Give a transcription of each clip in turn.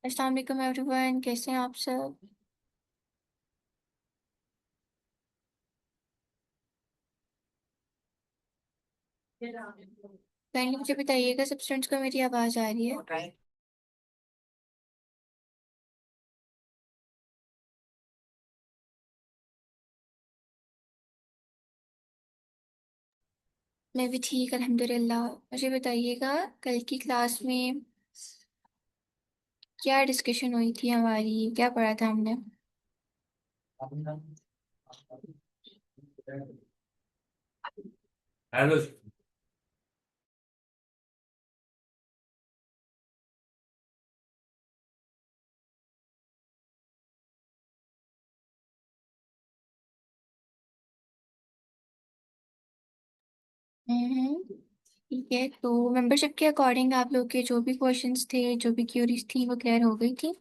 अस्सलाम वालेकुम एवरीवन, कैसे हैं आप सब। पहले मुझे बताइएगा सब स्टूडेंट्स को मेरी आवाज़ आ रही है। मैं भी ठीक अल्हम्दुलिल्लाह। मुझे बताइएगा कल की क्लास में क्या डिस्कशन हुई थी, हमारी क्या पढ़ा था हमने। हेलो। ठीक है, तो मेंबरशिप के अकॉर्डिंग आप लोग के जो भी क्वेश्चंस थे, जो भी क्यूरीज थी, वो क्लियर हो गई थी।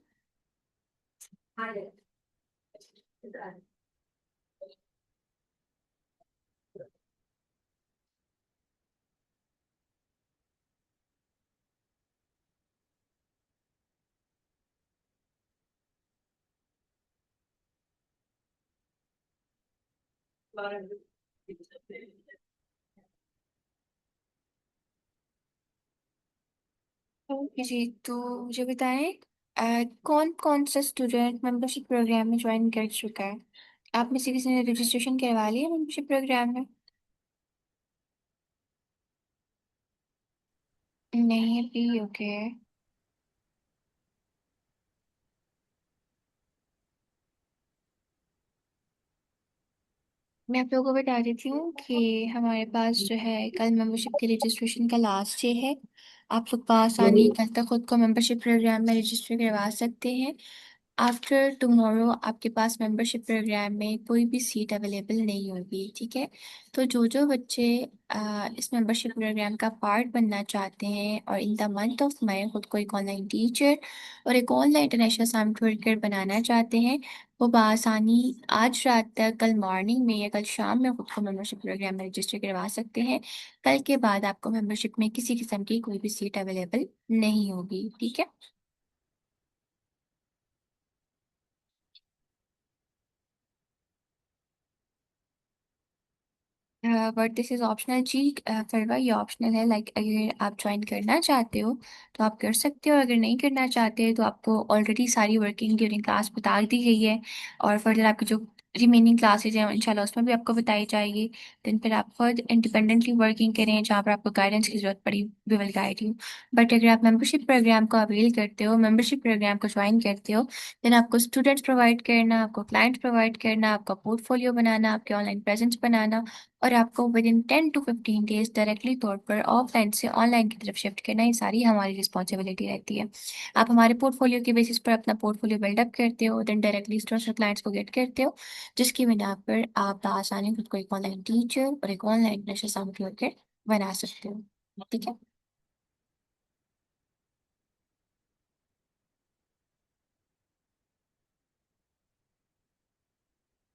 ओके जी, तो मुझे बताएं कौन कौन सा स्टूडेंट मेंबरशिप प्रोग्राम में ज्वाइन कर चुका है। आप में से किसी ने रजिस्ट्रेशन करवा लिया मेंबरशिप प्रोग्राम में? नहीं अभी, ओके। मैं आप लोगों को बता देती हूँ कि हमारे पास जो है कल मेंबरशिप के रजिस्ट्रेशन का लास्ट डे है। आप लोग आसानी कल तक खुद को मेंबरशिप प्रोग्राम में रजिस्टर करवा सकते हैं। आफ्टर टुमारो आपके पास मेंबरशिप प्रोग्राम में कोई भी सीट अवेलेबल नहीं होगी, ठीक है। तो जो जो बच्चे इस मेंबरशिप प्रोग्राम का पार्ट बनना चाहते हैं और in the month of May खुद को एक ऑनलाइन टीचर और एक ऑनलाइन इंटरनेशनल असाइनमेंट वर्कर बनाना चाहते हैं, वो बआसानी आज रात तक, कल मॉर्निंग में या कल शाम में खुद को मेंबरशिप प्रोग्राम में रजिस्टर करवा सकते हैं। कल के बाद आपको मेंबरशिप में किसी किस्म की कोई भी सीट अवेलेबल नहीं होगी, ठीक है। बट दिस इज़ ऑप्शनल जी। फरवा ये ऑप्शनल है, लाइक अगर आप ज्वाइन करना चाहते हो तो आप कर सकते हो, अगर नहीं करना चाहते तो आपको ऑलरेडी सारी वर्किंग ड्यूरिंग क्लास बता दी गई है। और फर्दर आपकी जो रिमेनिंग क्लासेज हैं इंशाल्लाह उसमें भी आपको बताई जाएगी। देन फिर आप खुद इंडिपेंडेंटली वर्किंग करें, जहाँ पर आपको गाइडेंस की जरूरत पड़ी we will guide you. But अगर आप मेंबरशिप प्रोग्राम को अवेल करते हो, मेंबरशिप प्रोग्राम को ज्वाइन करते हो, देन आपको स्टूडेंट्स प्रोवाइड करना, आपको क्लाइंट्स प्रोवाइड करना, आपका पोर्टफोलियो बनाना, आपके ऑनलाइन प्रेजेंस बनाना, और आपको with in 10 to 15 days directly तौर पर ऑफलाइन से ऑनलाइन की तरफ शिफ्ट करना, ये सारी हमारी रिस्पॉन्सिबिलिटी रहती है। आप हमारे पोर्टफोलियो के बेसिस पर अपना पोर्टफोलियो बिल्डअप करते हो, देन डायरेक्टली स्टूडेंट्स और क्लाइंट्स को गेट करते हो, जिसकी बिना पर आप आसानी खुद को एक ऑनलाइन टीचर और एक ऑनलाइन नशा सामग्री होकर बना सकते हो, ठीक है।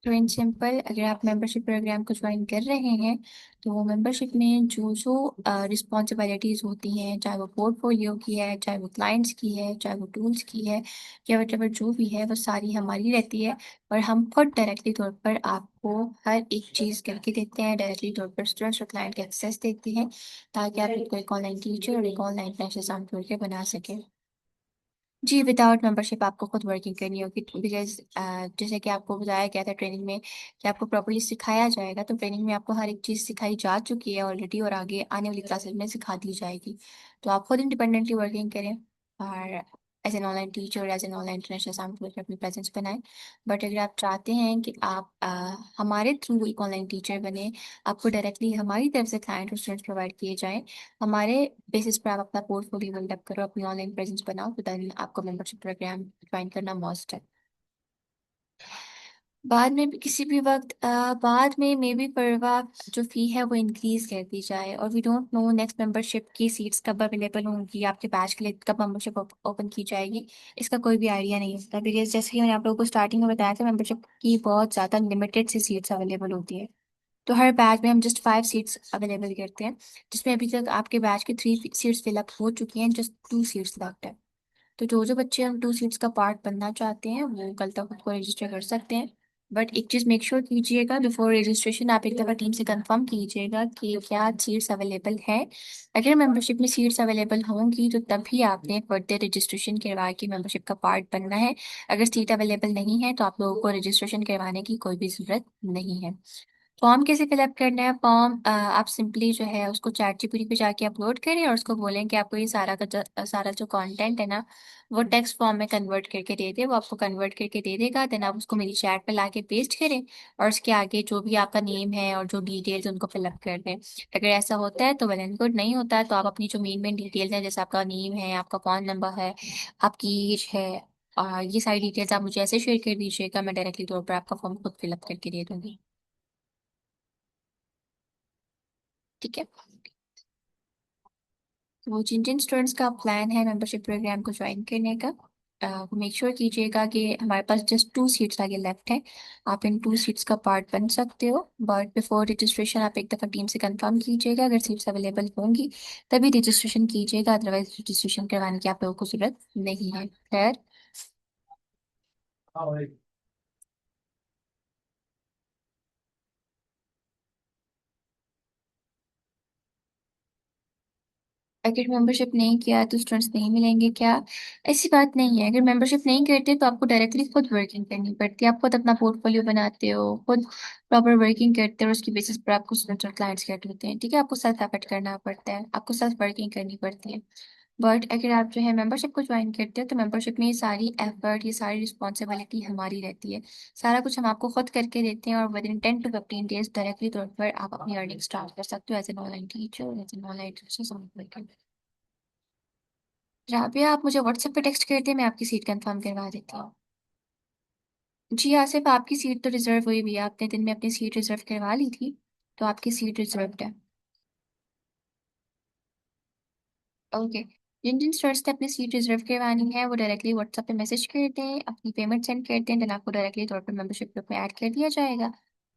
तो इन सिंपल, अगर आप मेंबरशिप प्रोग्राम को ज्वाइन कर रहे हैं तो मेंबरशिप में जो जो रिस्पॉन्सिबिलिटीज़ होती हैं, चाहे वो पोर्टफोलियो की है, चाहे वो क्लाइंट्स की है, चाहे वो टूल्स की है, या वट जो भी है, वो सारी हमारी रहती है। और हम खुद डायरेक्टली तौर पर आपको हर एक चीज़ करके देते हैं, डायरेक्टली तौर पर स्टूडेंट्स और क्लाइंट के एक्सेस देते हैं, ताकि आप खुद को एक ऑनलाइन टीचर और एक ऑनलाइन एग्जाम करके बना सकें। जी, विदाउट मेंबरशिप आपको खुद वर्किंग करनी होगी, बिकॉज जैसे कि आपको बताया गया था ट्रेनिंग में कि आपको प्रॉपर्ली सिखाया जाएगा, तो ट्रेनिंग में आपको हर एक चीज़ सिखाई जा चुकी है ऑलरेडी और आगे आने वाली क्लासेस में सिखा दी जाएगी। तो आप खुद इंडिपेंडेंटली वर्किंग करें और as an online teacher, as an online international सामने अपनी प्रेजेंस बनाएं। बट अगर आप चाहते हैं कि आप हमारे थ्रू एक ऑनलाइन टीचर बने, आपको डायरेक्टली हमारी तरफ से क्लाइंट और स्टूडेंट्स प्रोवाइड किए जाएं, हमारे बेसिस पर आप अपना पोर्टफोलियो बिल्डअप करो, अपनी ऑनलाइन प्रेजेंस बनाओ, तो देन आपको मेंबरशिप प्रोग्राम ज्वाइन करना मस्ट है। बाद में भी किसी भी वक्त बाद में मे बी परवा जो फी है वो इंक्रीज कर दी जाए, और we don't know next membership की सीट्स कब अवेलेबल होंगी, आपके बैच के लिए कब मेंबरशिप ओपन की जाएगी, इसका कोई भी आइडिया नहीं होता। बिकॉज जैसे कि मैंने आप लोगों को स्टार्टिंग में बताया था, मेंबरशिप की बहुत ज़्यादा लिमिटेड सी सीट्स अवेलेबल होती है। तो हर बैच में हम जस्ट 5 सीट्स अवेलेबल करते हैं, जिसमें अभी तक आपके बैच की 3 सीट्स फिलअप हो चुकी हैं, जस्ट 2 सीट्स लेफ्ट है। तो जो जो बच्चे हम 2 सीट्स का पार्ट बनना चाहते हैं वो कल तक खुद को रजिस्टर कर सकते हैं। बट एक चीज़ मेक श्योर कीजिएगा, बिफोर रजिस्ट्रेशन आप एक दफ़ा टीम से कंफर्म कीजिएगा कि क्या सीट्स अवेलेबल है। अगर मेंबरशिप में सीट्स अवेलेबल होंगी तो तभी आपने फर्दर रजिस्ट्रेशन करवा के मेंबरशिप का पार्ट बनना है। अगर सीट अवेलेबल नहीं है तो आप लोगों को रजिस्ट्रेशन करवाने की कोई भी ज़रूरत नहीं है। फॉर्म कैसे फिलअप करना है? फॉर्म आप सिंपली जो है उसको चैट जीपीटी पे जाके अपलोड करें और उसको बोलें कि आपको ये सारा जो कंटेंट है ना वो टेक्स्ट फॉर्म में कन्वर्ट करके दे दे। वो आपको कन्वर्ट करके दे देगा, देन आप उसको मेरी चैट पे लाके पेस्ट करें और उसके आगे जो भी आपका नेम है और जो डिटेल्स उनको फिलअप कर दें। अगर ऐसा होता है तो वेल एंड गुड, नहीं होता है तो आप अपनी जो मेन मेन डिटेल्स हैं, जैसे आपका नेम है, आपका फ़ोन नंबर है, आपकी एज है, और ये सारी डिटेल्स आप मुझे ऐसे शेयर कर दीजिएगा, मैं डायरेक्टली तौर पर आपका फॉर्म खुद फिलअप करके दे दूंगी। ठीक है। वो जिन जिन स्टूडेंट्स का प्लान है मेंबरशिप प्रोग्राम को ज्वाइन करने का, वो मेक श्योर कीजिएगा कि हमारे पास जस्ट 2 सीट्स आगे लेफ्ट है। आप इन 2 सीट्स का पार्ट बन सकते हो, बट बिफोर रजिस्ट्रेशन आप एक दफ़ा टीम से कंफर्म कीजिएगा। अगर सीट्स अवेलेबल होंगी तभी रजिस्ट्रेशन कीजिएगा, अदरवाइज रजिस्ट्रेशन करवाने की आप लोगों को जरूरत नहीं है। खैर, अगर मेंबरशिप नहीं किया तो स्टूडेंट्स नहीं मिलेंगे क्या? ऐसी बात नहीं है। अगर मेंबरशिप नहीं करते तो आपको डायरेक्टली खुद वर्किंग करनी पड़ती है। आप खुद अपना पोर्टफोलियो बनाते हो, खुद प्रॉपर वर्किंग करते हो और उसकी बेसिस पर आपको स्टूडेंट्स और क्लाइंट्स गेट होते हैं। ठीक है, आपको सेल्फ एफर्ट करना पड़ता है, आपको सेल्फ वर्किंग करनी पड़ती है। बट अगर आप जो है मेंबरशिप को ज्वाइन करते हो तो मेंबरशिप में ये सारी एफर्ट, ये सारी रिस्पॉन्सिबिलिटी हमारी रहती है। सारा कुछ हम आपको खुद करके देते हैं और within 10 to 15 days directly तौर पर आप अपनी अर्निंग स्टार्ट कर सकते हो as an online teacher, as an online teacher. Rabia, आप मुझे व्हाट्सएप पे टेक्स्ट कर दें, मैं आपकी सीट कंफर्म करवा देती हूँ। जी आसिफ, आपकी सीट तो रिजर्व हुई भी है, आपने दिन में अपनी सीट रिजर्व करवा ली थी, तो आपकी सीट रिजर्व्ड है। ओके। जिन जिन स्टूडेंट्स ने अपनी सीट रिजर्व करवानी है वो डायरेक्टली व्हाट्सएप पे मैसेज कर दें, अपनी पेमेंट सेंड कर दें, देन आपको डायरेक्टली तौर पर मेंबरशिप ग्रुप में ऐड कर दिया जाएगा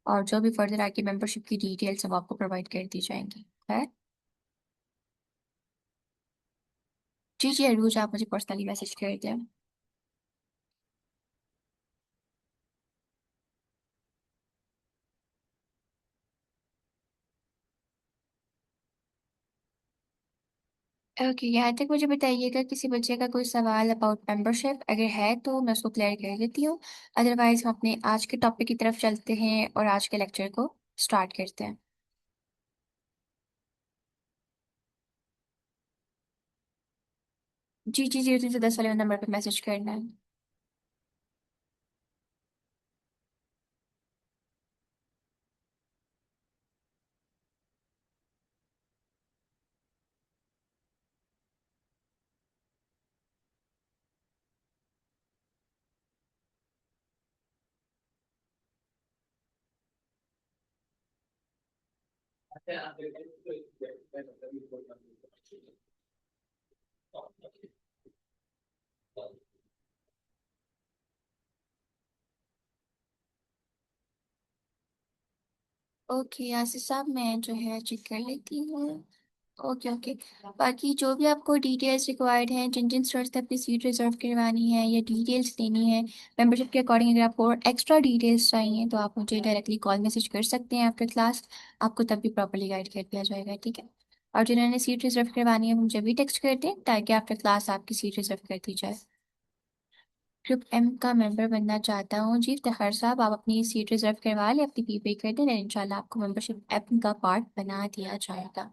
और जो भी फर्दर आगे मेंबरशिप की डिटेल्स हैं वो आपको प्रोवाइड कर दी जाएंगी। है। जी जी अरूज, आप मुझे पर्सनली मैसेज कर दें। ओके, यहाँ तक मुझे बताइएगा किसी बच्चे का कोई सवाल अबाउट मेंबरशिप अगर है तो मैं उसको क्लियर कर देती हूँ। अदरवाइज हम अपने आज के टॉपिक की तरफ चलते हैं और आज के लेक्चर को स्टार्ट करते हैं। जी जी जी, 310 वाले नंबर पर मैसेज करना है। ओके आसिफ साहब, मैं जो है चेक कर लेती हूँ। Okay okay. बाकी जो भी आपको डिटेल्स रिक्वायर्ड हैं, जिन जिन स्टूडेंट्स ने अपनी सीट रिजर्व करवानी है या डिटेल्स देनी है मेंबरशिप के अकॉर्डिंग, अगर आपको एक्स्ट्रा डिटेल्स चाहिए तो आप मुझे डायरेक्टली कॉल मैसेज कर सकते हैं आफ्टर क्लास। आपको तब भी प्रॉपरली गाइड कर दिया जाएगा। ठीक है। और जिन्होंने सीट रिजर्व करवानी है वो मुझे भी टेक्स्ट कर दें ताकि आफ्टर क्लास आपकी सीट रिजर्व कर दी जाए। ग्रुप एम का मेंबर बनना चाहता हूँ जी तहर साहब, आप अपनी सीट रिजर्व करवा लें, अपनी पी पे कर दें, इंशाल्लाह आपको मेंबरशिप एम का पार्ट बना दिया जाएगा।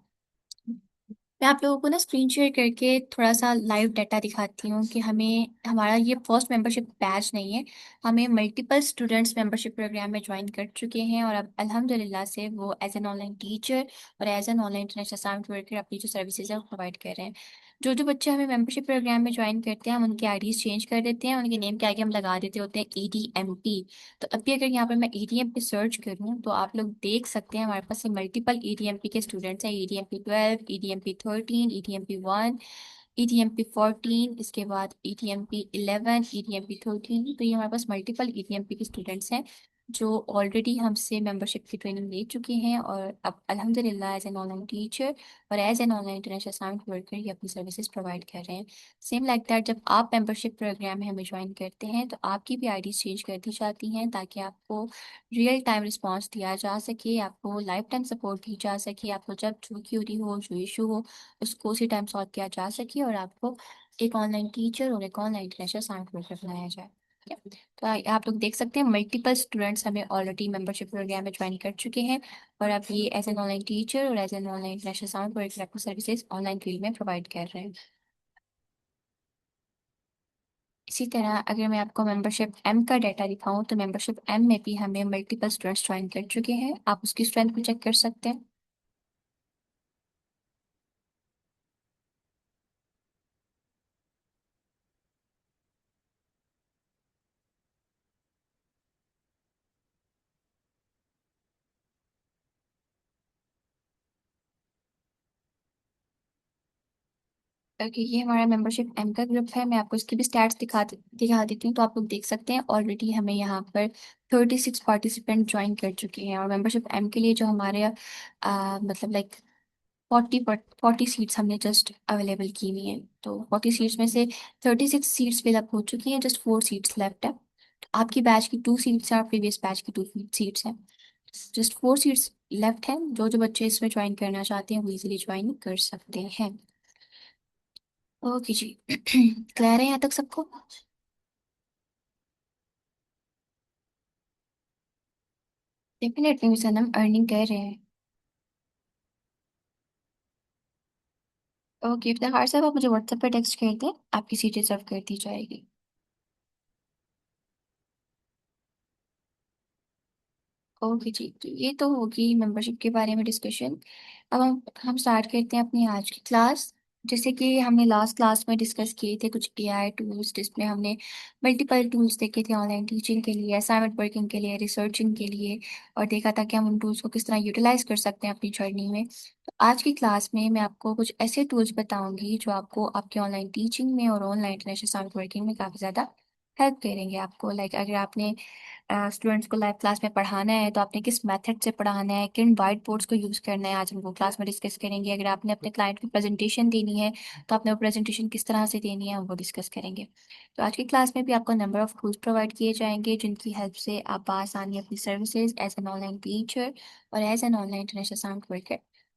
मैं आप लोगों को ना स्क्रीन शेयर करके थोड़ा सा लाइव डाटा दिखाती हूँ कि हमें हमारा ये फर्स्ट मेंबरशिप बैच नहीं है। हमें मल्टीपल स्टूडेंट्स मेंबरशिप प्रोग्राम में ज्वाइन कर चुके हैं और अब अल्हम्दुलिल्लाह से वो एज एन ऑनलाइन टीचर और as an online international assignment worker अपनी जो सर्विसेज है वो प्रोवाइड कर रहे हैं। जो जो बच्चे हमें मेंबरशिप प्रोग्राम में ज्वाइन करते हैं हम उनके आईडीज चेंज कर देते हैं, उनके नेम के आगे हम लगा देते होते हैं EDMP। तो अभी अगर यहाँ पर मैं EDMP सर्च करूँ तो आप लोग देख सकते हैं हमारे पास मल्टीपल EDMP के स्टूडेंट्स हैं। EDMP 12, EDMP 13, EDMP 1, EDMP 14, इसके बाद EDMP 11, EDMP 13। तो ये हमारे पास मल्टीपल EDMP के स्टूडेंट्स हैं जो ऑलरेडी हमसे मेंबरशिप की ट्रेनिंग ले चुके हैं और अब अल्हम्दुलिल्लाह एज एन ऑनलाइन टीचर और as an online international assignment worker ये अपनी सर्विसेज प्रोवाइड कर रहे हैं। सेम लाइक दैट, जब आप मेंबरशिप प्रोग्राम में हमें ज्वाइन करते हैं तो आपकी भी आईडी चेंज कर दी जाती हैं ताकि आपको रियल टाइम रिस्पॉन्स दिया जा सके, आपको लाइफ टाइम सपोर्ट दी जा सके, आपको जब जो क्यूरी हो, जो इशू हो, उसको उसी टाइम सॉल्व किया जा सके और आपको एक ऑनलाइन टीचर और एक ऑनलाइन इंटरनेशनल असाइंमेंट वर्कर बनाया जाए। ठीक है? तो आप लोग देख सकते हैं मल्टीपल स्टूडेंट्स हमें ऑलरेडी मेंबरशिप प्रोग्राम में ज्वाइन कर चुके हैं और अब ये एज एन ऑनलाइन टीचर और as an online international sound worker आपको सर्विसेज ऑनलाइन फील्ड में प्रोवाइड कर रहे हैं। इसी तरह अगर मैं आपको मेंबरशिप एम का डाटा दिखाऊं तो मेंबरशिप एम में भी हमें मल्टीपल स्टूडेंट्स ज्वाइन कर चुके हैं। आप उसकी स्ट्रेंथ को चेक कर सकते हैं। ओके, ये हमारा मेंबरशिप एम का ग्रुप है। मैं आपको इसकी भी स्टैट्स दिखा देती हूँ तो आप लोग देख सकते हैं ऑलरेडी हमें यहाँ पर 36 पार्टिसिपेंट ज्वाइन कर चुके हैं और मेंबरशिप एम के लिए जो हमारे मतलब लाइक 40 सीट्स हमने जस्ट अवेलेबल की हुई हैं। तो 40 सीट्स में से 36 सीट्स फिलअप हो चुकी हैं, जस्ट 4 सीट्स लेफ्ट है। तो आपकी बैच की 2 सीट्स हैं और प्रीवियस बैच की 2 सीट्स हैं। जस्ट 4 सीट्स लेफ्ट हैं। जो जो बच्चे इसमें ज्वाइन करना चाहते हैं वो इजीली ज्वाइन कर सकते हैं। ओके जी। क्लियर है यहाँ तक सबको? डेफिनेटली मिशन हम अर्निंग कर रहे हैं। ओके, इफ्तिखार साहब आप मुझे व्हाट्सएप पर टेक्स्ट कर दें, आपकी सीटें सर्व कर दी जाएगी। ओके जी, तो ये तो होगी मेंबरशिप के बारे में डिस्कशन। अब हम स्टार्ट करते हैं अपनी आज की क्लास। जैसे कि हमने लास्ट क्लास में डिस्कस किए थे कुछ एआई टूल्स, जिसमें हमने मल्टीपल टूल्स देखे थे ऑनलाइन टीचिंग के लिए, असाइनमेंट वर्किंग के लिए, रिसर्चिंग के लिए, और देखा था कि हम उन टूल्स को किस तरह यूटिलाइज कर सकते हैं अपनी जर्नी में। तो आज की क्लास में मैं आपको कुछ ऐसे टूल्स बताऊंगी जो आपको आपके ऑनलाइन टीचिंग में और ऑनलाइन इंटरनेशनल असाइनमेंट वर्किंग में काफ़ी ज़्यादा हेल्प करेंगे आपको। लाइक अगर आपने स्टूडेंट्स को लाइव क्लास में पढ़ाना है तो आपने किस मेथड से पढ़ाना है, किन वाइट बोर्ड्स को यूज़ करना है, आज हम वो क्लास में डिस्कस करेंगे। अगर आपने अपने क्लाइंट को प्रेजेंटेशन देनी है तो आपने वो प्रेजेंटेशन किस तरह से देनी है, हम वो डिस्कस करेंगे। तो आज की क्लास में भी आपको नंबर ऑफ टूल्स प्रोवाइड किए जाएंगे जिनकी हेल्प से आप आसानी अपनी services as an online teacher और as an online international sound worker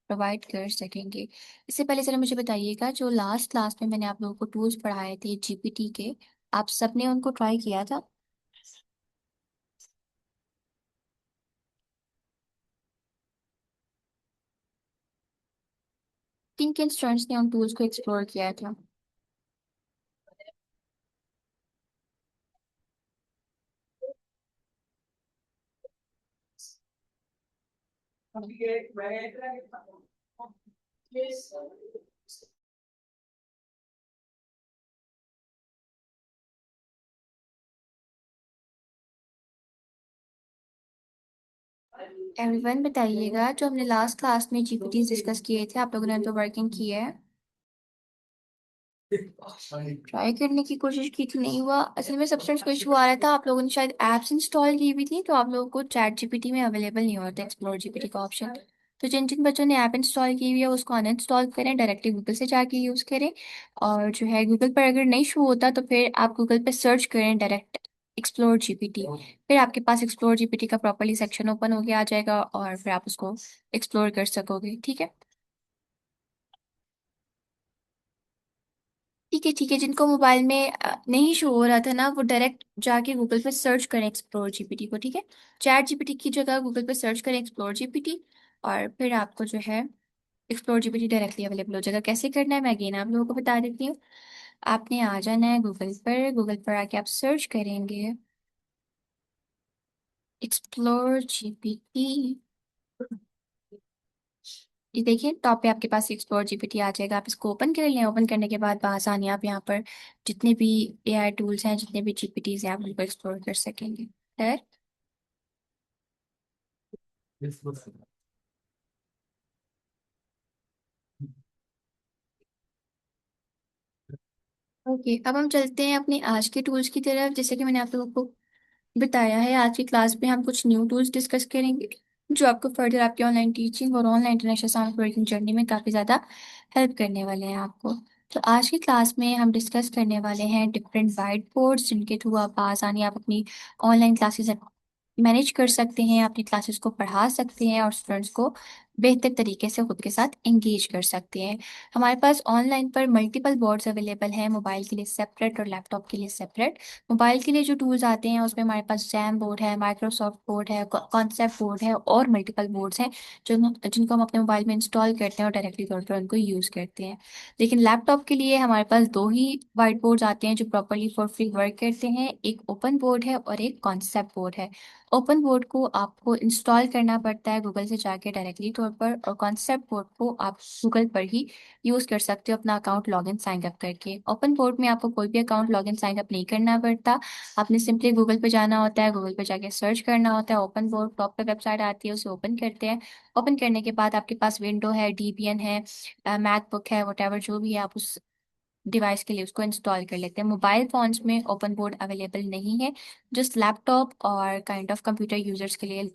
provide कर सकेंगे। इससे पहले जरा मुझे बताइएगा, जो लास्ट क्लास में मैंने आप लोगों को टूल्स पढ़ाए थे जीपीटी के, आप सबने उनको ट्राई किया था? किन किन स्टूडेंट्स ने उन टूल्स को एक्सप्लोर किया था? एवरीवन बताइएगा, जो हमने लास्ट क्लास में जीपीटी डिस्कस किए थे, आप लोगों ने तो वर्किंग की है? ट्राई करने की कोशिश की थी, नहीं हुआ। असल में सबसे को इशू आ रहा था, आप लोगों ने शायद एप्स इंस्टॉल की हुई थी तो आप लोगों को चैट जीपीटी में अवेलेबल नहीं होता एक्सप्लोर जीपीटी का ऑप्शन। तो जिन जिन बच्चों ने ऐप इंस्टॉल की हुई है उसको अनइंस्टॉल करें, डायरेक्टली गूगल से जाके यूज़ करें। और जो है गूगल पर अगर नहीं शो होता तो फिर आप गूगल पे सर्च करें डायरेक्ट एक्सप्लोर जीपीटी। फिर आपके पास एक्सप्लोर जीपीटी का प्रॉपरली सेक्शन ओपन हो गया आ जाएगा और फिर आप उसको एक्सप्लोर कर सकोगे। ठीक है? ठीक है, ठीक है। जिनको मोबाइल में नहीं शो हो रहा था ना, वो डायरेक्ट जाके गूगल पे सर्च करें एक्सप्लोर जीपीटी को। ठीक है? चैट जीपीटी की जगह गूगल पे सर्च करें एक्सप्लोर जीपीटी और फिर आपको जो है एक्सप्लोर जीपीटी डायरेक्टली अवेलेबल हो जाएगा। कैसे करना है मैं अगेन आप लोगों को बता देती हूँ। आपने आ जाना है गूगल पर, गूगल पर आके आप सर्च करेंगे एक्सप्लोर जीपीटी। ये देखिए टॉप पे आपके पास एक्सप्लोर जीपीटी आ जाएगा। आप इसको ओपन कर लें। ओपन करने के बाद आसानी आप यहाँ पर जितने भी एआई टूल्स हैं, जितने भी जीपीटीज हैं, आप उनको एक्सप्लोर कर सकेंगे। है? ओके, अब हम चलते हैं अपने आज के टूल्स की तरफ। जैसे कि मैंने आप लोगों को बताया है। आज की क्लास में हम कुछ न्यू टूल्स डिस्कस करेंगे जो आपको फर्दर आपकी ऑनलाइन टीचिंग और online international sound working journey में काफ़ी ज़्यादा हेल्प करने वाले हैं आपको। तो आज की क्लास में हम डिस्कस करने वाले हैं डिफरेंट वाइट बोर्ड्स जिनके थ्रू आप आसानी आप अपनी ऑनलाइन क्लासेस मैनेज कर सकते हैं, अपनी क्लासेस को पढ़ा सकते हैं और स्टूडेंट्स को बेहतर तरीके से खुद के साथ एंगेज कर सकते हैं। हमारे पास ऑनलाइन पर मल्टीपल बोर्ड्स अवेलेबल हैं, मोबाइल के लिए सेपरेट और लैपटॉप के लिए सेपरेट। मोबाइल के लिए जो टूल्स आते हैं उसमें हमारे पास जैम बोर्ड है, माइक्रोसॉफ्ट बोर्ड है, कॉन्सेप्ट बोर्ड है और मल्टीपल बोर्ड्स हैं जो जिनको हम अपने मोबाइल में इंस्टॉल करते हैं और डायरेक्टली तौर पर उनको यूज़ करते हैं। लेकिन लैपटॉप के लिए हमारे पास दो ही वाइट बोर्ड्स आते हैं जो प्रॉपरली फॉर फ्री वर्क करते हैं, एक ओपन बोर्ड है और एक कॉन्सेप्ट बोर्ड है। ओपन बोर्ड को आपको इंस्टॉल करना पड़ता है गूगल से जाके डायरेक्टली तौर पर, और कॉन्सेप्ट बोर्ड को आप गूगल पर ही यूज कर सकते हो अपना अकाउंट लॉगिन साइन अप करके। ओपन बोर्ड में आपको कोई भी अकाउंट लॉगिन साइन अप नहीं करना पड़ता। आपने सिंपली गूगल पे जाना होता है, गूगल पे जाके सर्च करना होता है ओपन बोर्ड, टॉप पे वेबसाइट आती है, उसे ओपन करते हैं। ओपन करने के बाद आपके पास विंडो है, डीबियन है, मैकबुक है, वटेवर जो भी है आप उस डिवाइस के लिए उसको इंस्टॉल कर लेते हैं। मोबाइल फोन्स में ओपन बोर्ड अवेलेबल नहीं है, जस्ट लैपटॉप और काइंड ऑफ कंप्यूटर यूजर्स के लिए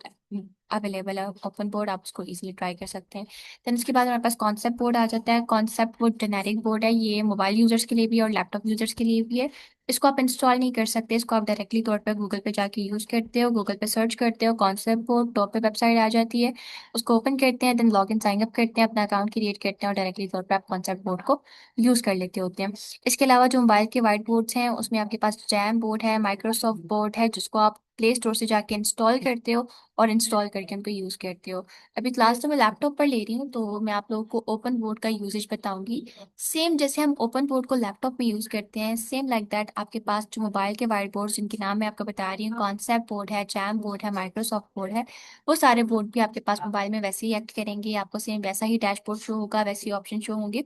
अवेलेबल है ओपन बोर्ड, आप उसको इजीली ट्राई कर सकते हैं। देन उसके बाद हमारे पास कॉन्सेप्ट बोर्ड आ जाता है। कॉन्सेप्ट बोर्ड जेनेरिक बोर्ड है, ये मोबाइल यूजर्स के लिए भी और लैपटॉप यूजर्स के लिए भी है। इसको आप इंस्टॉल नहीं कर सकते, इसको आप डायरेक्टली तौर पर गूगल पे जाके यूज करते हो, गूगल पे सर्च करते हो कॉन्सेप्ट बोर्ड, टॉप पे वेबसाइट आ जाती है, उसको ओपन करते हैं, then log in sign up करते हैं, अपना अकाउंट क्रिएट करते हैं और डायरेक्टली तौर पर आप कॉन्सेप्ट बोर्ड को यूज कर लेते होते हैं। इसके अलावा जो मोबाइल के वाइट बोर्ड्स हैं उसमें आपके पास जैम बोर्ड है, माइक्रोसॉफ्ट बोर्ड है, जिसको आप प्ले स्टोर से जाके इंस्टॉल करते हो और इंस्टॉल करके उनको यूज़ करते हो। अभी क्लास तो मैं लैपटॉप पर ले रही हूँ तो मैं आप लोगों को ओपन बोर्ड का यूजेज बताऊंगी। सेम जैसे हम ओपन बोर्ड को लैपटॉप में यूज़ करते हैं, सेम लाइक दैट आपके पास जो मोबाइल के वाइट बोर्ड जिनके नाम मैं आपको बता रही हूँ, कॉन्सेप्ट बोर्ड है, जैम बोर्ड है, माइक्रोसॉफ्ट बोर्ड है, वो सारे बोर्ड भी आपके पास मोबाइल में वैसे ही एक्ट करेंगे, आपको सेम वैसा ही डैशबोर्ड शो होगा, वैसे ही ऑप्शन शो होंगे।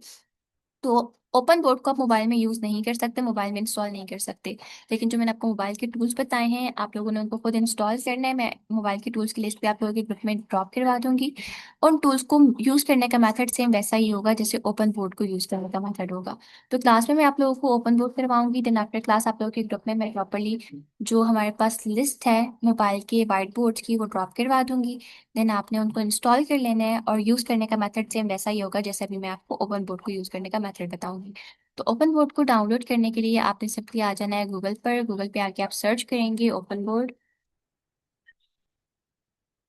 तो ओपन बोर्ड को आप मोबाइल में यूज नहीं कर सकते, मोबाइल में इंस्टॉल नहीं कर सकते। लेकिन जो मैंने आपको मोबाइल के टूल्स बताए हैं आप लोगों ने उनको खुद इंस्टॉल करना है। मैं मोबाइल की टूल्स की लिस्ट पे आप लोगों के ग्रुप में ड्रॉप करवा दूंगी। उन टूल्स को यूज करने का मेथड सेम वैसा ही होगा जैसे ओपन बोर्ड को यूज करने का मेथड होगा। तो क्लास में मैं आप लोगों को ओपन बोर्ड करवाऊंगी, देन आफ्टर क्लास आप लोगों के ग्रुप में मैं प्रॉपरली जो हमारे पास लिस्ट है मोबाइल के वाइट बोर्ड्स की वो ड्रॉप करवा दूंगी। देन आपने उनको इंस्टॉल कर लेना है और यूज़ करने का मेथड सेम वैसा ही होगा जैसे अभी मैं आपको ओपन बोर्ड को यूज़ करने का मेथड बताऊंगी। तो ओपन बोर्ड को डाउनलोड करने के लिए आपने सिंपली आ जाना है गूगल पर। गूगल पे आके आप सर्च करेंगे ओपन बोर्ड,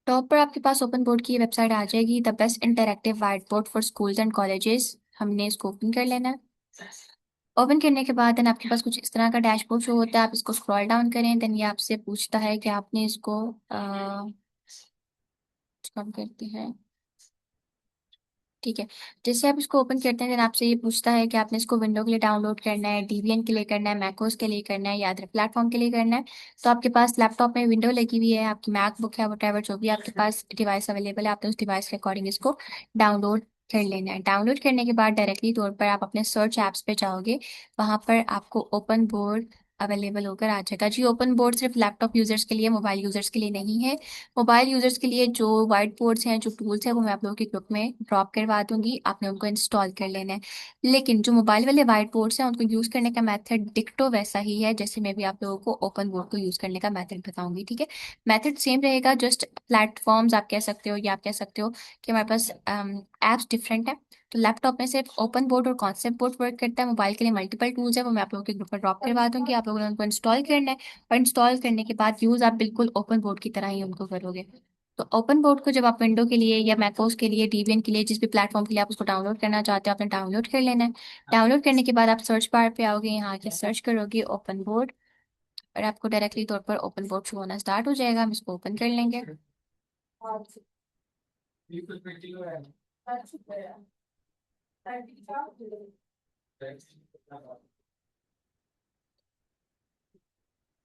टॉप पर आपके पास ओपन बोर्ड की वेबसाइट आ जाएगी, the best interactive white board for schools and colleges. हमने इसको ओपन कर लेना है। ओपन करने के बाद देन आपके पास कुछ इस तरह का डैशबोर्ड शो होता है, आप इसको स्क्रॉल डाउन करें, देन ये आपसे पूछता है कि आपने इसको कम करते हैं। ठीक है, जैसे आप इसको ओपन करते हैं देन आपसे ये पूछता है कि आपने इसको विंडो के लिए डाउनलोड करना है, डीबियन के लिए करना है, मैकोस के लिए करना है या अदर प्लेटफॉर्म के लिए करना है। तो आपके पास लैपटॉप में विंडो लगी हुई है, आपकी मैकबुक है, वटेवर जो भी आपके पास डिवाइस अवेलेबल है, आपने उस डिवाइस के अकॉर्डिंग इसको डाउनलोड कर लेना है। डाउनलोड करने के बाद डायरेक्टली तौर पर आप अपने सर्च ऐप्स पे जाओगे, वहां पर आपको ओपन बोर्ड अवेलेबल होकर आ जाएगा। जी, ओपन बोर्ड सिर्फ लैपटॉप यूजर्स के लिए, मोबाइल यूजर्स के लिए नहीं है। मोबाइल यूजर्स के लिए जो वाइट बोर्ड्स हैं, जो टूल्स हैं, वो मैं आप लोगों के ग्रुप में ड्रॉप करवा दूंगी, आपने उनको इंस्टॉल कर लेना है। लेकिन जो मोबाइल वाले वाइट बोर्ड्स हैं उनको यूज करने का मेथड डिक्टो वैसा ही है जैसे मैं भी आप लोगों को ओपन बोर्ड को यूज करने का मेथड बताऊंगी। ठीक है, मेथड सेम रहेगा, जस्ट प्लेटफॉर्म्स आप कह सकते हो या आप कह सकते हो कि हमारे पास एप्स डिफरेंट है। तो लैपटॉप में सिर्फ ओपन बोर्ड और कॉन्सेप्ट बोर्ड वर्क करता है, मोबाइल के लिए मल्टीपल टूल्स है, वो मैं आप लोगों के ग्रुप में ड्रॉप करवा दूंगी, आप लोगों ने उनको इंस्टॉल करना है। और इंस्टॉल करने के बाद यूज आप बिल्कुल ओपन बोर्ड की तरह ही उनको करोगे। तो ओपन बोर्ड को जब आप विंडो के लिए या मैकोस के लिए, डीबियन के लिए, जिस भी प्लेटफॉर्म के लिए आप उसको डाउनलोड करना चाहते हो आपने डाउनलोड कर लेना है। डाउनलोड करने के बाद आप सर्च बार पे आओगे, यहाँ आके सर्च करोगे ओपन बोर्ड और आपको डायरेक्टली तौर पर ओपन बोर्ड शो होना स्टार्ट हो जाएगा। हम इसको ओपन कर लेंगे।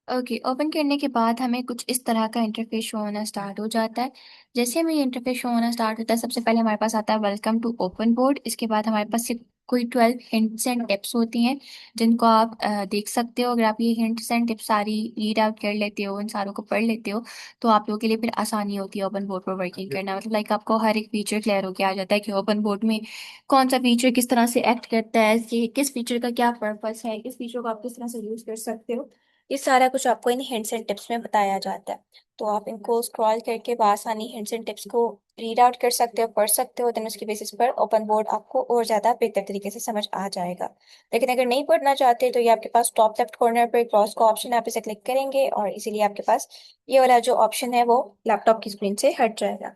ओके, ओपन करने के बाद हमें कुछ इस तरह का इंटरफेस शो होना स्टार्ट हो जाता है। जैसे हमें ये इंटरफेस शो होना स्टार्ट होता है, सबसे पहले हमारे पास आता है वेलकम टू ओपन बोर्ड। इसके बाद हमारे पास से कोई 12 हिंट्स एंड टिप्स होती हैं जिनको आप देख सकते हो। अगर आप ये हिंट्स एंड टिप्स सारी रीड आउट कर लेते हो, इन सारों को पढ़ लेते हो, तो आप लोगों के लिए फिर आसानी होती है ओपन बोर्ड पर वर्किंग करना। मतलब लाइक आपको हर एक फीचर क्लियर होकर आ जाता है कि ओपन बोर्ड में कौन सा फीचर किस तरह से एक्ट करता है, कि किस फीचर का क्या पर्पस है, किस फीचर को आप किस तरह से यूज कर सकते हो। ये सारा कुछ आपको इन हिंट्स एंड टिप्स में बताया जाता है। तो आप इनको स्क्रॉल करके बआसानी हिंट्स एंड टिप्स को रीड आउट कर सकते हो, पढ़ सकते हो, देन उसके बेसिस पर ओपन बोर्ड आपको और ज्यादा बेहतर तरीके से समझ आ जाएगा। लेकिन अगर नहीं पढ़ना चाहते तो ये आपके पास टॉप लेफ्ट कॉर्नर पर क्रॉस का ऑप्शन है, आप इसे क्लिक करेंगे और इसीलिए आपके पास ये वाला जो ऑप्शन है वो लैपटॉप की स्क्रीन से हट जाएगा।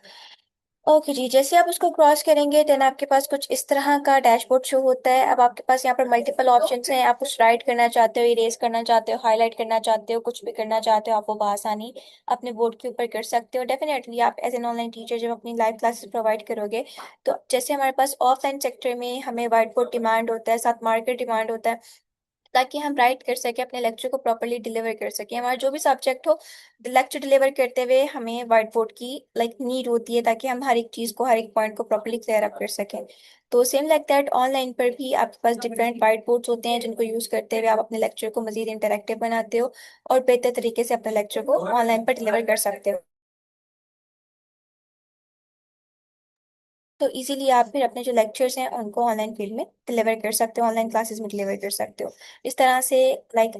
ओके जी, जैसे आप उसको क्रॉस करेंगे देन आपके पास कुछ इस तरह का डैशबोर्ड शो होता है। अब आपके पास यहाँ पर मल्टीपल ऑप्शंस हैं, आप कुछ राइट करना चाहते हो, इरेज करना चाहते हो, हाईलाइट करना चाहते हो, कुछ भी करना चाहते हो, आप वो बआसानी अपने बोर्ड के ऊपर कर सकते हो। डेफिनेटली आप एज एन ऑनलाइन टीचर जब अपनी लाइव क्लासेस प्रोवाइड करोगे तो जैसे हमारे पास ऑफलाइन सेक्टर में हमें व्हाइट बोर्ड डिमांड होता है, साथ मार्कर डिमांड होता है, ताकि हम राइट कर सके, अपने लेक्चर को प्रॉपरली डिलीवर कर सके। हमारा जो भी सब्जेक्ट हो, लेक्चर डिलीवर करते हुए हमें व्हाइट बोर्ड की नीड होती है, ताकि हम हर एक चीज को, हर एक पॉइंट को प्रॉपरली क्लियर अप कर सकें। तो सेम लाइक दैट ऑनलाइन पर भी आपके पास डिफरेंट व्हाइट बोर्ड्स होते हैं, जिनको यूज करते हुए आप अपने लेक्चर को मजीद इंटरेक्टिव बनाते हो और बेहतर तरीके से अपने लेक्चर को ऑनलाइन पर डिलीवर कर सकते हो। तो इजीली आप फिर अपने जो लेक्चर्स हैं उनको ऑनलाइन फील्ड में डिलीवर कर सकते हो, ऑनलाइन क्लासेस में डिलीवर कर सकते हो। इस तरह से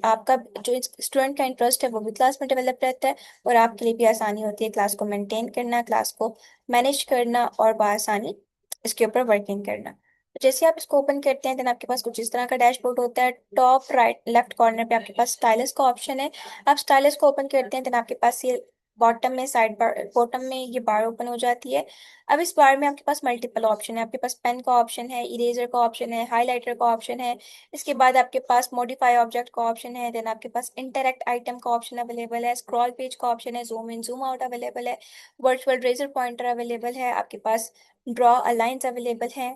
आपका जो स्टूडेंट का इंटरेस्ट है वो भी क्लास में डेवलप रहता है, और आपके लिए भी आसानी होती है क्लास को मेंटेन करना, क्लास को मैनेज करना और बआसानी इसके ऊपर वर्किंग करना। तो जैसे आप इसको ओपन करते हैं देन आपके पास कुछ इस तरह का डैशबोर्ड होता है। टॉप राइट लेफ्ट कॉर्नर पे आपके पास स्टाइलस का ऑप्शन है। आप स्टाइलस को ओपन करते हैं देन आपके पास ये बॉटम में साइड बार, बॉटम में ये बार ओपन हो जाती है। अब इस बार में आपके पास मल्टीपल ऑप्शन है, आपके पास पेन का ऑप्शन है, इरेजर का ऑप्शन है, हाइलाइटर का ऑप्शन है। इसके बाद आपके पास मॉडिफाई ऑब्जेक्ट का ऑप्शन है, देन आपके पास इंटरैक्ट आइटम का ऑप्शन अवेलेबल है, स्क्रॉल पेज का ऑप्शन है, zoom in zoom out available है, वर्चुअल रेजर पॉइंटर अवेलेबल है, आपके पास ड्रॉ अलाइंस अवेलेबल है,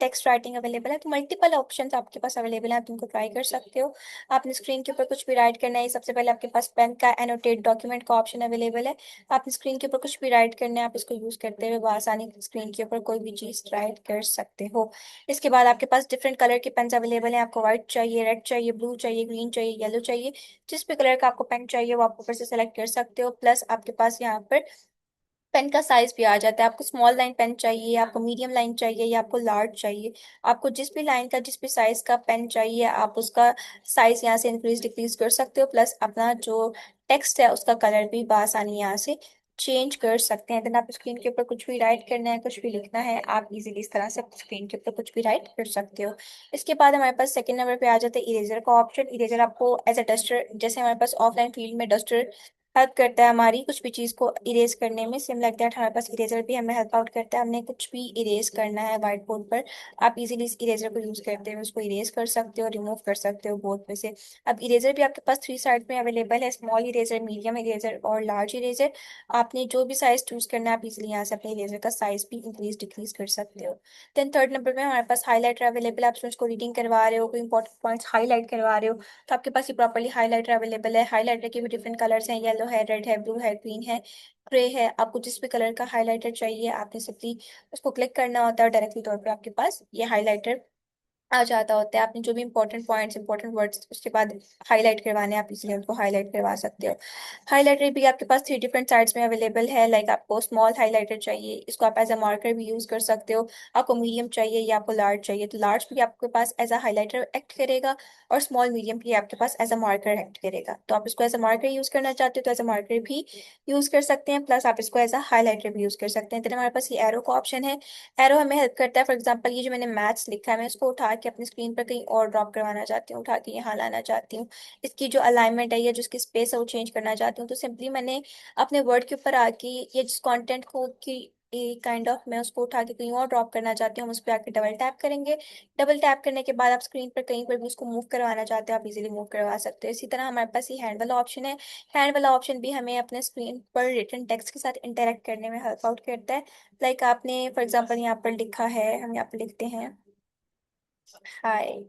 टेक्स्ट राइटिंग अवेलेबल है। तो मल्टीपल ऑप्शंस आपके पास अवेलेबल है, आप इनको ट्राई कर सकते हो। आपने स्क्रीन के ऊपर कुछ भी राइट करना है, सबसे पहले आपके पास पेन का एनोटेट डॉक्यूमेंट का ऑप्शन अवेलेबल है। आपने स्क्रीन के ऊपर कुछ भी राइट करना है, आप इसको यूज करते हुए आसानी स्क्रीन के ऊपर कोई भी चीज राइट कर सकते हो। इसके बाद आपके पास डिफरेंट कलर के पेन्स अवेलेबल हैं, आपको व्हाइट चाहिए, रेड चाहिए, ब्लू चाहिए, ग्रीन चाहिए, येलो चाहिए, जिस भी कलर का आपको पेन चाहिए वो आप ऊपर से सेलेक्ट कर सकते हो। प्लस आपके पास यहाँ पर पेन का साइज भी आ जाता है, आपको स्मॉल लाइन पेन चाहिए, आपको मीडियम लाइन चाहिए या आपको लार्ज चाहिए। आपको जिस भी लाइन का, जिस भी साइज का पेन चाहिए आप उसका साइज यहाँ से इंक्रीज डिक्रीज कर सकते हो। प्लस अपना जो टेक्स्ट है उसका कलर भी बआसानी यहाँ से चेंज कर सकते हैं। देन आप स्क्रीन के ऊपर कुछ भी राइट करना है, कुछ भी लिखना है, आप इजीली इस तरह से स्क्रीन के ऊपर कुछ भी राइट कर सकते हो। इसके बाद हमारे पास सेकंड नंबर पे आ जाता है इरेजर का ऑप्शन। इरेजर आपको एज अ डस्टर, जैसे हमारे पास ऑफलाइन फील्ड में डस्टर हेल्प करता है हमारी कुछ भी चीज को इरेज करने में, सेम लाइक दैट हमारे पास इरेजर भी हमें हेल्प आउट करता है। हमने कुछ भी इरेज करना है व्हाइट बोर्ड पर, आप इजीली इस इरेजर को यूज करते हुए उसको इरेज कर सकते हो, रिमूव कर सकते हो बोर्ड पे से। अब इरेजर भी आपके पास थ्री साइड में अवेलेबल है, स्मॉल इरेजर, मीडियम इरेजर और लार्ज इरेजर। आपने जो भी साइज चूज करना है आप इजीली यहाँ से अपने इरेजर का साइज भी इंक्रीज डिक्रीज कर सकते हो। देन थर्ड नंबर पे हमारे पास हाईलाइटर अवेलेबल है। आप उसको रीडिंग करवा रहे हो, कोई इंपॉर्टेंट पॉइंट्स हाईलाइट करवा रहे हो तो आपके पास ये प्रॉपरली हाईलाइटर अवेलेबल है। हाईलाइटर के भी डिफरेंट कलर्स हैं, येलो है, रेड है, ब्लू है, ग्रीन है, ग्रे है। आपको जिस भी कलर का हाईलाइटर चाहिए आपने सिंपली उसको क्लिक करना होता है और डायरेक्टली तौर पे आपके पास ये हाईलाइटर आ जाता होता है। आपने जो भी इंपॉर्टेंट पॉइंट्स, इंपॉर्टेंट वर्ड्स उसके बाद हाईलाइट करवाने हैं, आप इसलिए उनको हाईलाइट करवा सकते हो। हाईलाइटर भी आपके पास थ्री डिफरेंट साइड्स में अवेलेबल है। आपको स्मॉल हाईलाइटर चाहिए, इसको आप एज अ मार्कर भी यूज कर सकते हो। आपको मीडियम चाहिए या आपको लार्ज चाहिए तो लार्ज भी आपके पास एज अ हाईलाइटर एक्ट करेगा, और स्मॉल मीडियम भी आपके पास एज अ मार्कर एक्ट करेगा। तो आप इसको एज अ मार्कर यूज करना चाहते हो तो एज अ मार्कर भी यूज कर सकते हैं, प्लस आप इसको एज अ हाईलाइटर भी यूज कर सकते हैं। तो हमारे पास ये एरो का ऑप्शन है। एरो हमें हेल्प करता है, फॉर एग्जांपल ये जो मैंने मैथ्स लिखा है मैं इसको उठा के अपनी स्क्रीन पर कहीं और ड्रॉप करवाना चाहती हूँ, उठा के यहाँ लाना चाहती हूँ, इसकी जो अलाइनमेंट है या जो इसकी स्पेस है वो चेंज करना चाहती हूँ, तो सिंपली मैंने अपने वर्ड के ऊपर आके ये जिस कंटेंट को की काइंड ऑफ मैं उसको उठा के कहीं और ड्रॉप करना चाहती हूँ, हम उस पर आके डबल टैप करेंगे। डबल टैप करने के बाद आप स्क्रीन पर कहीं पर भी उसको मूव करवाना चाहते हो आप इजीली मूव करवा सकते हो। इसी तरह हमारे पास ये हैंड वाला ऑप्शन है। हैंड वाला ऑप्शन भी हमें अपने स्क्रीन पर रिटन टेक्स्ट के साथ इंटरेक्ट करने में हेल्प आउट करता है। आपने फॉर एग्जांपल यहाँ पर लिखा है, हम यहाँ पर लिखते हैं हाय।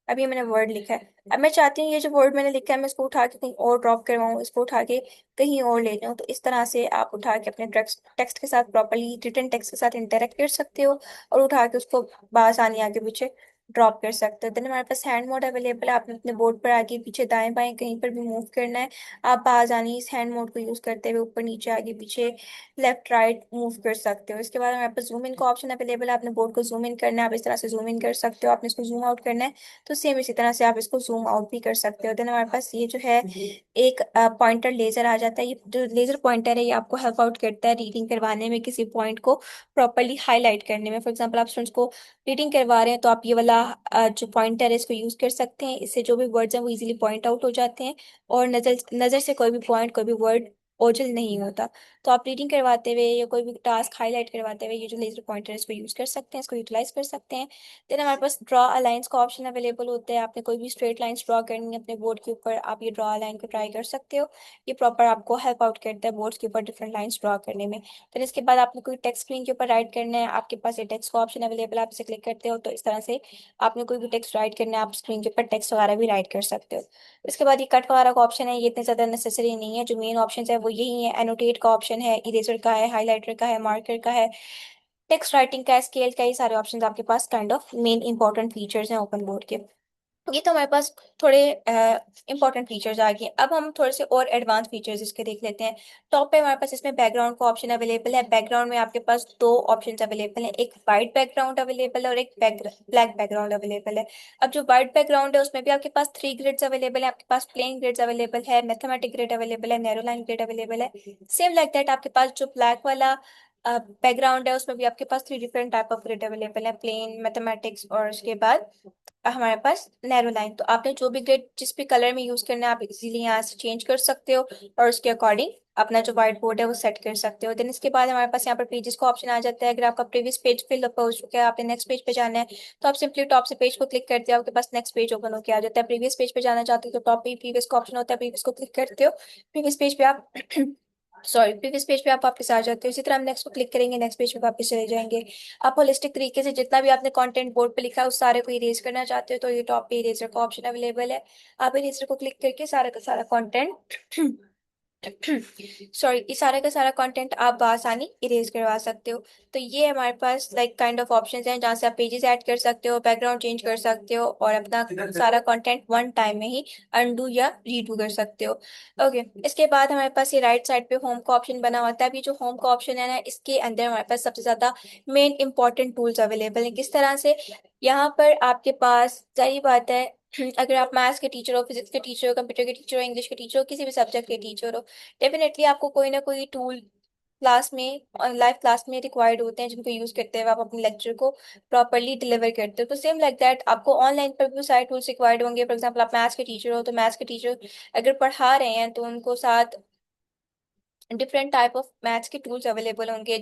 अभी मैंने वर्ड लिखा है, अब मैं चाहती हूँ ये जो वर्ड मैंने लिखा है मैं इसको उठा के कहीं और ड्रॉप करवाऊँ, इसको उठा के कहीं और ले जाऊँ। तो इस तरह से आप उठा के अपने टेक्स्ट टेक्स्ट के साथ प्रॉपरली रिटन टेक्स्ट के साथ इंटरेक्ट कर सकते हो और उठा के उसको बआसानी आगे पीछे ड्रॉप कर सकते हो। देन हमारे पास हैंड मोड अवेलेबल है, आपने अपने बोर्ड पर आगे पीछे दाएं बाएं कहीं पर भी मूव करना है, आप आसानी इस हैंड मोड को यूज करते हुए ऊपर नीचे आगे पीछे लेफ्ट राइट मूव कर सकते हो। इसके बाद हमारे पास जूम इन का ऑप्शन अवेलेबल है, आपने बोर्ड को जूम इन करना है, आप इस तरह से जूम इन कर सकते हो, आपने इसको जूम आउट करना है तो सेम इसी तरह से आप इसको जूम आउट भी कर सकते हो। देन हमारे पास ये जो है एक पॉइंटर लेजर आ जाता है, ये जो लेजर पॉइंटर है ये आपको हेल्प आउट करता है रीडिंग करवाने में, किसी पॉइंट को प्रॉपरली हाईलाइट करने में। फॉर एग्जांपल आप स्टूडेंट्स को रीडिंग करवा रहे हैं तो आप ये वाला जो पॉइंटर है इसको यूज कर सकते हैं, इससे जो भी वर्ड्स हैं वो इजीली पॉइंट आउट हो जाते हैं और नजर नजर से कोई भी पॉइंट कोई भी वर्ड ओझल नहीं होता। तो आप रीडिंग करवाते हुए या कोई भी टास्क हाईलाइट करवाते हुए ये जो लेजर पॉइंटर है इसको यूज कर सकते हैं, इसको यूटिलाइज कर सकते हैं। देन हमारे पास ड्रॉ अ लाइन्स का ऑप्शन अवेलेबल होता है, आपने कोई भी स्ट्रेट लाइंस ड्रॉ करनी है अपने बोर्ड के ऊपर, आप ये ड्रॉ अ लाइन को ट्राई कर सकते हो, ये प्रॉपर आपको हेल्प आउट करता है बोर्ड के ऊपर डिफरेंट लाइंस ड्रॉ करने में। फिर इसके बाद आपने कोई टेक्स्ट स्क्रीन के ऊपर राइट करना है, आपके पास ये टेक्स्ट का ऑप्शन अवेलेबल है, आप इसे क्लिक करते हो तो इस तरह से आपने कोई भी टेक्स्ट राइट करना है, आप स्क्रीन के ऊपर टेक्स्ट वगैरह भी राइट कर सकते हो। इसके बाद ये कट वगैरह का ऑप्शन है, ये इतने ज्यादा नेसेसरी नहीं है, जो मेन ऑप्शन है वो यही है, एनोटेट का ऑप्शन है, इरेजर का है, हाईलाइटर का है, मार्कर का है, टेक्स्ट राइटिंग का है, स्केल का, ये सारे ऑप्शन आपके पास kind of main important features हैं ओपन बोर्ड के। ये तो हमारे पास थोड़े इंपॉर्टेंट फीचर्स आ गए, अब हम थोड़े से और एडवांस फीचर्स इसके देख लेते हैं। टॉप पे हमारे पास इसमें बैकग्राउंड का ऑप्शन अवेलेबल है, बैकग्राउंड में आपके पास दो ऑप्शंस अवेलेबल हैं, एक वाइट बैकग्राउंड अवेलेबल है और एक ब्लैक बैकग्राउंड अवेलेबल है। अब जो वाइट बैकग्राउंड है उसमें भी आपके पास 3 ग्रिड्स अवेलेबल है, आपके पास प्लेन ग्रिड्स अवेलेबल है, मैथमेटिक ग्रिड अवेलेबल है, नैरो लाइन ग्रिड अवेलेबल है। सेम लाइक दैट आपके पास जो ब्लैक वाला बैकग्राउंड है उसमें भी आपके पास 3 different type of grid available है, प्लेन, मैथमेटिक्स और उसके बाद हमारे पास नैरो लाइन। तो आपने जो भी ग्रिड जिस भी कलर में यूज करना है आप इजीली यहाँ से चेंज कर सकते हो और उसके अकॉर्डिंग अपना जो व्हाइट बोर्ड है वो सेट कर सकते हो। देन इसके बाद हमारे पास यहाँ पर पेजेस का ऑप्शन आ जाता है, अगर आपका प्रीवियस पेज फिल अप हो चुका है, आपने नेक्स्ट पेज पे जाना है तो आप सिंपली टॉप से पेज को क्लिक करते हो, आपके पास नेक्स्ट पेज ओपन होकर आ जाता है। प्रीवियस पेज पे जाना चाहते हो तो टॉप पे प्रीवियस का ऑप्शन होता है, प्रीवियस को क्लिक करते हो, प्रीवियस पेज पे आप प्रीवियस पेज पे आप वापस आ जाते हो। इसी तरह हम नेक्स्ट को क्लिक करेंगे, नेक्स्ट पेज पे वापस चले जाएंगे। आप होलिस्टिक तरीके से जितना भी आपने कंटेंट बोर्ड पे लिखा है उस सारे को इरेज करना चाहते हो तो ये टॉप पे इरेजर का ऑप्शन अवेलेबल है, आप इरेजर को क्लिक करके सारा का सारा कंटेंट ये सारा का सारा कंटेंट आप बआसानी इरेज करवा सकते हो। तो ये हमारे पास लाइक काइंड ऑफ ऑप्शंस हैं जहाँ से आप पेजेस ऐड कर सकते हो, बैकग्राउंड चेंज कर सकते हो और अपना सारा कंटेंट वन टाइम में ही अनडू या रीडू कर सकते हो। ओके, इसके बाद हमारे पास ये राइट साइड पे होम का ऑप्शन बना होता है। अभी जो होम का ऑप्शन है ना इसके अंदर हमारे पास सबसे ज्यादा मेन इंपॉर्टेंट टूल्स अवेलेबल हैं। किस तरह से, यहाँ पर आपके पास जाहिर बात है अगर आप मैथ्स के टीचर हो, फिजिक्स के टीचर हो, कंप्यूटर के टीचर हो, इंग्लिश के टीचर हो, किसी भी सब्जेक्ट के टीचर हो, डेफिनेटली आपको कोई ना कोई टूल क्लास में और लाइव क्लास में रिक्वायर्ड होते हैं जिनको यूज करते हुए आप अपने लेक्चर को प्रॉपरली डिलीवर करते हो। तो सेम लाइक दैट आपको ऑनलाइन पर भी सारे टूल्स रिक्वायर्ड होंगे। फॉर एग्जांपल आप मैथ्स के टीचर हो तो मैथ्स के टीचर अगर पढ़ा रहे हैं तो उनको साथ डिफरेंट टाइप ऑफ मैथ्स के टूल्स अवेलेबल होंगे,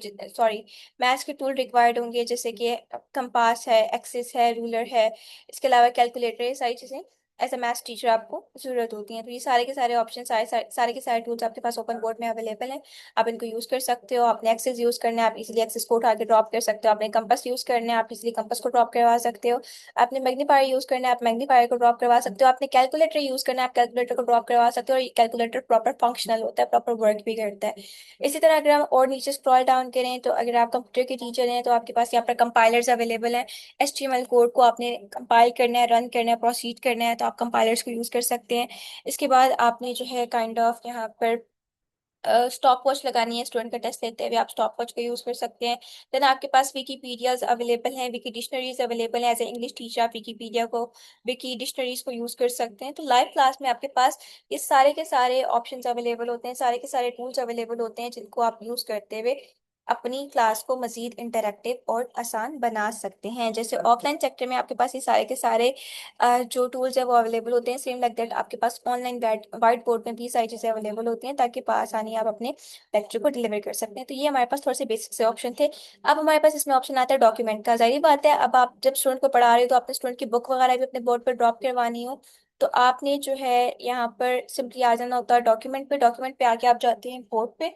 मैथ्स के टूल रिक्वायर्ड होंगे जैसे कि कंपास है, एक्सिस है, रूलर है, इसके अलावा कैलकुलेटर, ये सारी चीज़ें एज अ मैथ्स टीचर आपको जरूरत होती हैं। तो ये सारे के सारे ऑप्शन सारे के सारे टूल्स आपके पास ओपन बोर्ड में अवेलेबल हैं, आप इनको यूज कर सकते हो। आपने एक्सेस यूज करना है, आप इजीली एक्सेस को उठा के ड्रॉप कर सकते हो। आपने कंपास यूज करना है, आप इजीली कंपास को ड्रॉप करवा सकते हो। आपने मैग्नीफायर यूज करना है, आप मैग्नीफायर को ड्रॉप करवा सकते हो। आपने कैलकुलेटर यूज करना है, आप कैलकुलेटर को ड्रॉप करवा सकते हो, और ये कैलकुलेटर प्रॉपर फंक्शनल होता है, प्रॉपर वर्क भी करता है। इसी तरह अगर हम और नीचे स्क्रॉल डाउन करें तो अगर आप कंप्यूटर के टीचर हैं तो आपके पास यहाँ पर कंपाइलर्स अवेलेबल हैं। HTML कोड को आपने कंपाइल करना है, रन करना है, प्रोसीड करना है तो आप कंपाइलर्स को यूज कर सकते हैं। इसके बाद आपने जो है काइंड ऑफ यहाँ पर स्टॉप वॉच लगानी है, स्टूडेंट का टेस्ट लेते हुए आप स्टॉप वॉच का यूज कर सकते हैं। देन आपके पास विकीपीडियाज अवेलेबल हैं, विकी डिक्शनरीज अवेलेबल हैं, एज ए इंग्लिश टीचर आप विकीपीडिया को, विकी डिक्शनरीज को यूज कर सकते हैं। तो लाइव क्लास में आपके पास ये सारे के सारे ऑप्शंस अवेलेबल होते हैं, सारे के सारे टूल्स अवेलेबल होते हैं जिनको आप यूज करते हुए अपनी क्लास को मजीद इंटरेक्टिव और आसान बना सकते हैं। जैसे ऑफलाइन सेक्टर में आपके पास ये सारे के सारे जो टूल्स है वो अवेलेबल होते हैं, सेम लाइक दैट आपके पास ऑनलाइन वाइट बोर्ड में भी सारी चीज़ें अवेलेबल होती हैं ताकि आसानी आप अपने लेक्चर को डिलीवर कर सकते हैं। तो ये हमारे पास थोड़े से बेसिक से ऑप्शन थे। अब हमारे पास इसमें ऑप्शन आता है डॉक्यूमेंट का। जाहिर बात है अब आप जब स्टूडेंट को पढ़ा रहे हो तो आपने स्टूडेंट की बुक वगैरह भी अपने बोर्ड पर ड्रॉप करवानी हो तो आपने जो है यहाँ पर सिंपली आ जाना होता है डॉक्यूमेंट पे। डॉक्यूमेंट पे आके आप जाते हैं बोर्ड पे,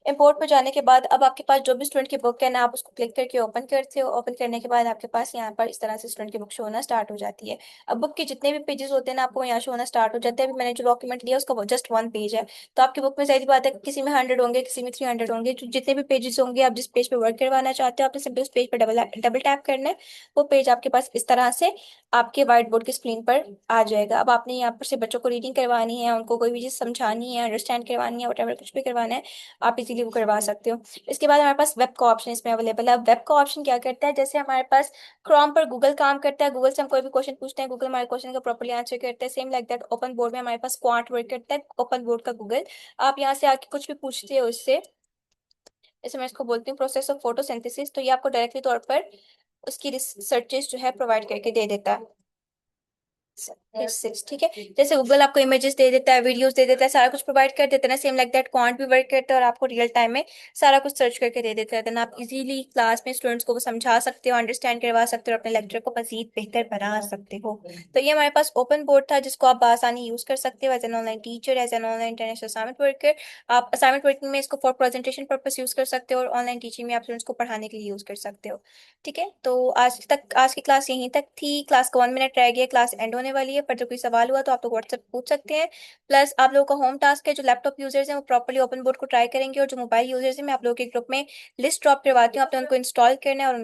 इंपोर्ट पे जाने के बाद अब आपके पास जो भी स्टूडेंट की बुक है ना, आप उसको क्लिक करके ओपन करते हो। ओपन करने के बाद आपके पास यहाँ पर इस तरह से स्टूडेंट की बुक शो होना स्टार्ट हो जाती है। अब बुक के जितने भी पेजेस होते हैं ना, आपको यहाँ शो होना स्टार्ट हो जाते हैं। अभी मैंने जो डॉक्यूमेंट लिया उसका जस्ट 1 पेज है, तो आपकी बुक में सही बात है किसी में 100 होंगे, किसी में 300 होंगे। जो जितने भी पेजेस होंगे, आप जिस पेज पे वर्क करवाना चाहते हो, आपने सिर्फ उस पेज पर डबल डबल टैप करना है। वो पेज आपके पास इस तरह से आपके व्हाइट बोर्ड की स्क्रीन पर आ जाएगा। अब आपने यहाँ पर से बच्चों को रीडिंग करवानी है, उनको कोई भी चीज़ समझानी है, अंडरस्टैंड करवानी है, वट कुछ भी करवाना है, आप इजीली वो करवा सकते हो। इसके बाद हमारे पास वेब का ऑप्शन इसमें अवेलेबल है। अब वेब का ऑप्शन क्या करता है, जैसे हमारे पास क्रोम पर गूगल काम करता है, गूगल से हम कोई भी क्वेश्चन पूछते हैं, गूगल हमारे क्वेश्चन का प्रॉपर्ली आंसर करता है। Same like that open board में हमारे पास क्वांट वर्क करता है, ओपन बोर्ड का गूगल। आप यहाँ से आके कुछ भी पूछते हो उससे, जैसे मैं इसको बोलती हूँ प्रोसेस ऑफ फोटोसिंथेसिस, तो ये आपको डायरेक्टली तौर पर उसकी रिसर्चेस जो है प्रोवाइड करके दे देता है। ठीक है। जैसे गूगल आपको इमेजेस दे देता है, वीडियोस दे देता है, सारा कुछ प्रोवाइड कर देता है ना, सेम लाइक दैट क्वांट भी वर्क करता है और आपको रियल टाइम में सारा कुछ सर्च करके दे देता है। देन आप इजीली क्लास में स्टूडेंट्स को वो समझा सकते हो, अंडरस्टैंड करवा सकते हो और अपने लेक्चर को मजीद बेहतर बना सकते हो। तो ये हमारे पास ओपन बोर्ड था जिसको आप आसानी यूज कर सकते हो as an online teacher, as an online international assignment worker. आप असाइनमेंट वर्किंग में इसको फॉर प्रेजेंटेशन पर्पस यूज कर सकते हो और ऑनलाइन टीचिंग में आप स्टूडेंट्स को पढ़ाने के लिए यूज कर सकते हो। ठीक है, तो आज की क्लास यहीं तक थी। क्लास का 1 मिनट रह गया, क्लास एंड होने वाली है, पर जो कोई सवाल हुआ तो आप लोग व्हाट्सएप पूछ सकते हैं। प्लस आप लोगों का होम टास्क है, जो लैपटॉप यूजर्स हैं वो प्रॉपर्ली ओपन बोर्ड को ट्राई करेंगे, और जो मोबाइल यूजर्स हैं मैं आप लोगों के ग्रुप में लिस्ट ड्रॉप करवाती हूँ, आपने उनको इंस्टॉल करना है और